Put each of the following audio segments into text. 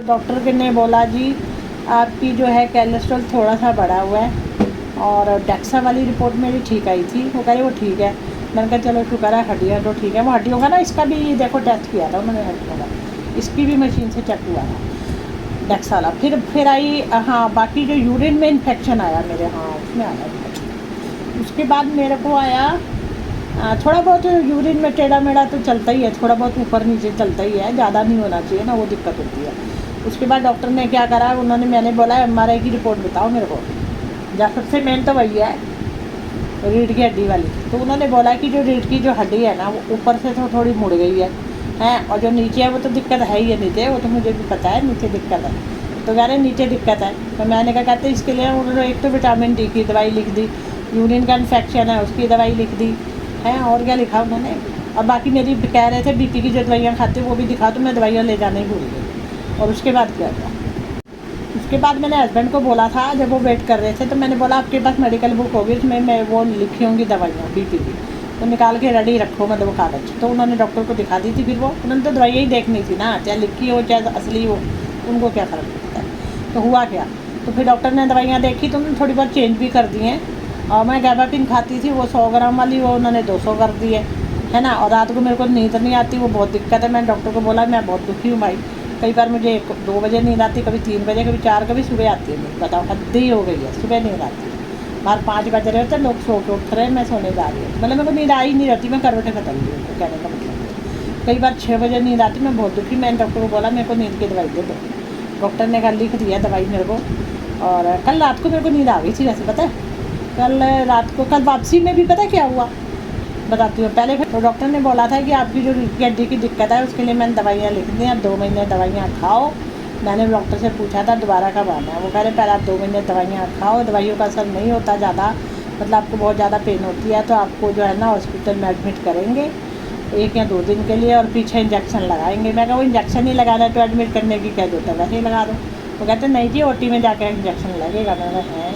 Doctor ने बोला जी आपकी जो है कोलेस्ट्रॉल थोड़ा सा बढ़ा हुआ है और डेक्सा वाली रिपोर्ट मेरी ठीक आई थी। वो कह रहे वो ठीक है। मैंने कहा चलो शुक्र है हड्डियाँ तो ठीक है। वो हड्डियों का ना इसका भी देखो टेस्ट किया था उन्होंने हड्डियों का, इसकी भी मशीन से चेक हुआ था डेक्सा वाला। फिर आई हाँ बाकी जो यूरिन में इन्फेक्शन आया मेरे, हाँ उसमें आया। उसके बाद मेरे को आया थोड़ा बहुत यूरिन में टेढ़ा मेढ़ा तो चलता ही है, थोड़ा बहुत ऊपर नीचे चलता ही है, ज़्यादा नहीं होना चाहिए ना, वो दिक्कत होती है। उसके बाद डॉक्टर ने क्या करा, मैंने बोला MRI की रिपोर्ट बताओ मेरे को। सबसे मेन तो वही है रीढ़ की हड्डी वाली। तो उन्होंने बोला कि जो रीढ़ की जो हड्डी है ना वो ऊपर से तो थोड़ी मुड़ गई है और जो नीचे है वो तो दिक्कत है ही है नीचे, वो तो मुझे भी पता है नीचे दिक्कत है। तो कह रहे नीचे दिक्कत है। तो मैंने कहा कहते इसके लिए उन्होंने एक तो विटामिन D की दवाई लिख दी, यूरिन का इन्फेक्शन है उसकी दवाई लिख दी है, और क्या लिखा उन्होंने। और बाकी मेरी कह रहे थे BP की जो दवाइयाँ खाते वो भी दिखा, तो मैं दवाइयाँ ले जाना ही भूल गई। और उसके बाद क्या था, उसके बाद मैंने हस्बैंड को बोला था जब वो वेट कर रहे थे, तो मैंने बोला आपके पास मेडिकल बुक होगी उसमें मैं वो लिखी होंगी दवाइयाँ BP की, तो निकाल के रेडी रखो मतलब वो कागज़। तो उन्होंने डॉक्टर को दिखा दी थी। फिर वो उन्होंने तो दवाइयाँ ही देखनी थी ना, चाहे लिखी हो चाहे असली हो, उनको क्या फ़र्क पड़ता है। तो हुआ क्या, तो फिर डॉक्टर ने दवाइयाँ देखी तो उन्होंने थोड़ी बहुत चेंज भी कर दी हैं। और मैं गैबापिन खाती थी वो 100 ग्राम वाली, वो उन्होंने 200 कर दी है ना। और रात को मेरे को नींद नहीं आती, वो बहुत दिक्कत है। मैंने डॉक्टर को बोला मैं बहुत दुखी हूँ भाई, कई बार मुझे 2 बजे नींद आती, कभी 3 बजे, कभी 4, कभी सुबह आती है नींद। बताओ हद ही हो गई है, सुबह नींद आती है। बाहर 5 बज रहे होते लोग सो के उठ रहे हैं, मैं सोने जा रही हूँ, मतलब मेरे को नींद आई नहीं रहती, मैं करवटें बदल रही हूँ। कहने का मतलब कई बार 6 बजे नींद आती, मैं बहुत दुखी। मैंने डॉक्टर को बोला मेरे को नींद की दवाई दे दो। डॉक्टर ने कल लिख दिया दवाई मेरे को। और कल रात को मेरे को नींद आ गई थी वैसे, पता है कल रात को, कल वापसी में भी पता क्या हुआ बताती हूँ। पहले तो डॉक्टर ने बोला था कि आपकी जो रीढ़ की हड्डी की दिक्कत है उसके लिए मैंने दवाइयाँ लिख दी, आप 2 महीने दवाइयाँ खाओ। मैंने डॉक्टर से पूछा था दोबारा कब आना है, वो कह रहे पहले आप 2 महीने दवाइयाँ खाओ, दवाइयों का असर नहीं होता ज़्यादा, मतलब आपको बहुत ज़्यादा पेन होती है तो आपको जो है ना हॉस्पिटल में एडमिट करेंगे 1 या 2 दिन के लिए, और पीछे इंजेक्शन लगाएंगे। मैं कहा वो इंजेक्शन ही लगाना है तो एडमिट करने की क्या जरूरत है, वैसे ही लगा दो। वो कहते नहीं जी OT में जाकर इंजेक्शन लगेगा। मैंने है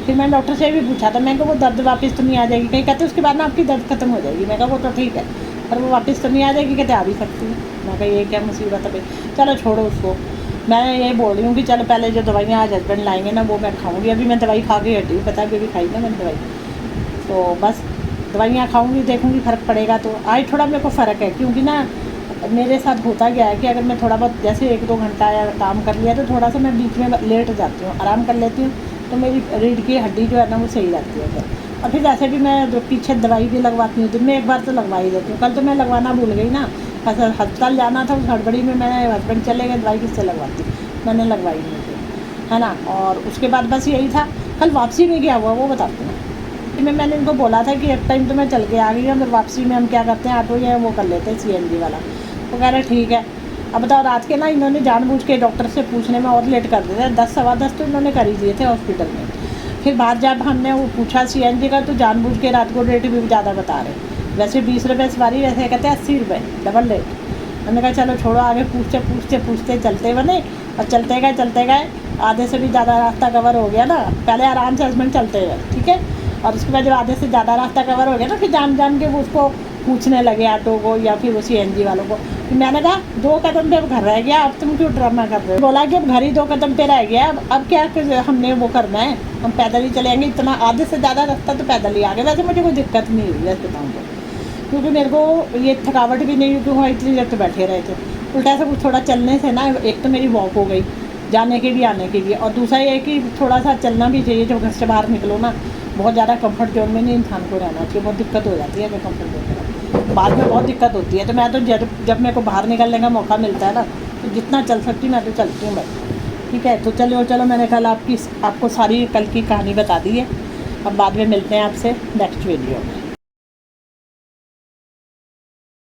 फिर मैंने डॉक्टर से भी पूछा था, मैं कहा वो दर्द वापस तो नहीं आ जाएगी कहीं, कहते उसके बाद ना आपकी दर्द खत्म हो जाएगी। मैं कहा वो तो ठीक है पर वो वापस तो नहीं आ जाएगी, कहते आ भी सकती है। मैं कहा ये क्या मुसीबत है भाई, चलो छोड़ो उसको। मैं ये बोल रही हूँ कि चलो पहले जो दवाइयाँ आज हस्बैंड लाएंगे ना वो मैं खाऊँगी। अभी मैं दवाई खा के हटी हूँ, पता है अभी खाई ना मैंने दवाई, तो बस दवाइयाँ खाऊँगी, देखूँगी फ़र्क पड़ेगा। तो आज थोड़ा मेरे को फ़र्क है, क्योंकि ना मेरे साथ होता क्या है कि अगर मैं थोड़ा बहुत जैसे 1-2 घंटा या काम कर लिया तो थोड़ा सा मैं बीच में लेट जाती हूँ, आराम कर लेती हूँ, तो मेरी रीढ़ की हड्डी जो है ना वो सही रहती है फिर। और फिर वैसे भी मैं जो पीछे दवाई भी लगवाती हूँ, दिन में 1 बार तो लगवा ही देती हूँ। कल तो मैं लगवाना भूल गई ना, अस्पताल जाना था, उस हड़बड़ी में मेरे हस्बैंड चले गए, दवाई किससे लगवाती, मैंने लगवाई नहीं थी है ना। और उसके बाद बस यही था। कल वापसी में क्या हुआ वो बताती हूँ। मैंने इनको बोला था कि एक टाइम तो मैं चल के आ गई हूँ, फिर वापसी में हम क्या करते हैं ऑटो या वो कर लेते हैं CNG वाला। वो कह रहे ठीक है। अब बताओ रात के ना इन्होंने जानबूझ के डॉक्टर से पूछने में और लेट कर दिया, 10 सवा 10 तो इन्होंने कर ही दिए थे हॉस्पिटल में। फिर बाद जब हमने वो पूछा CNG का तो जानबूझ के रात को रेट भी ज़्यादा बता रहे, वैसे 20 रुपये सवारी, वैसे कहते हैं 80 रुपये डबल रेट। हमने कहा चलो छोड़ो, आगे पूछते चलते बने, और चलते गए आधे से भी ज़्यादा रास्ता कवर हो गया ना। पहले आराम से हस्बैंड चलते गए ठीक है, और उसके बाद जब आधे से ज़्यादा रास्ता कवर हो गया ना फिर जान के वो उसको पूछने लगे ऑटो को या फिर वो CNG वालों को। मैंने कहा 2 कदम पे अब घर रह गया, अब तुम क्यों ड्रामा कर रहे हो। बोला कि अब घर ही 2 कदम पे रह गया, अब क्या हमने वो करना है, हम पैदल ही चलेंगे, इतना आधे से ज़्यादा रास्ता तो पैदल ही आ गया। वैसे मुझे कोई दिक्कत नहीं हुई वैसे बताऊँ तो, क्योंकि मेरे को ये थकावट भी नहीं, क्योंकि वहाँ इतनी देर तो बैठे रहे थे। उल्टा से कुछ थोड़ा चलने से ना एक तो मेरी वॉक हो गई जाने के भी आने के भी, और दूसरा ये कि थोड़ा सा चलना भी चाहिए जब घर से बाहर निकलो ना। बहुत ज़्यादा कंफर्ट जोन में नहीं इंसान को रहना चाहिए, बहुत दिक्कत हो जाती है कंफर्ट जोन में, बाद में बहुत दिक्कत होती है। तो मैं तो जब मेरे को बाहर निकलने का मौका मिलता है ना तो जितना चल सकती हूँ मैं तो चलती हूँ भाई। ठीक है तो चलो मैंने कल आपको सारी कल की कहानी बता दी है। अब बाद में मिलते हैं आपसे नेक्स्ट वीडियो में।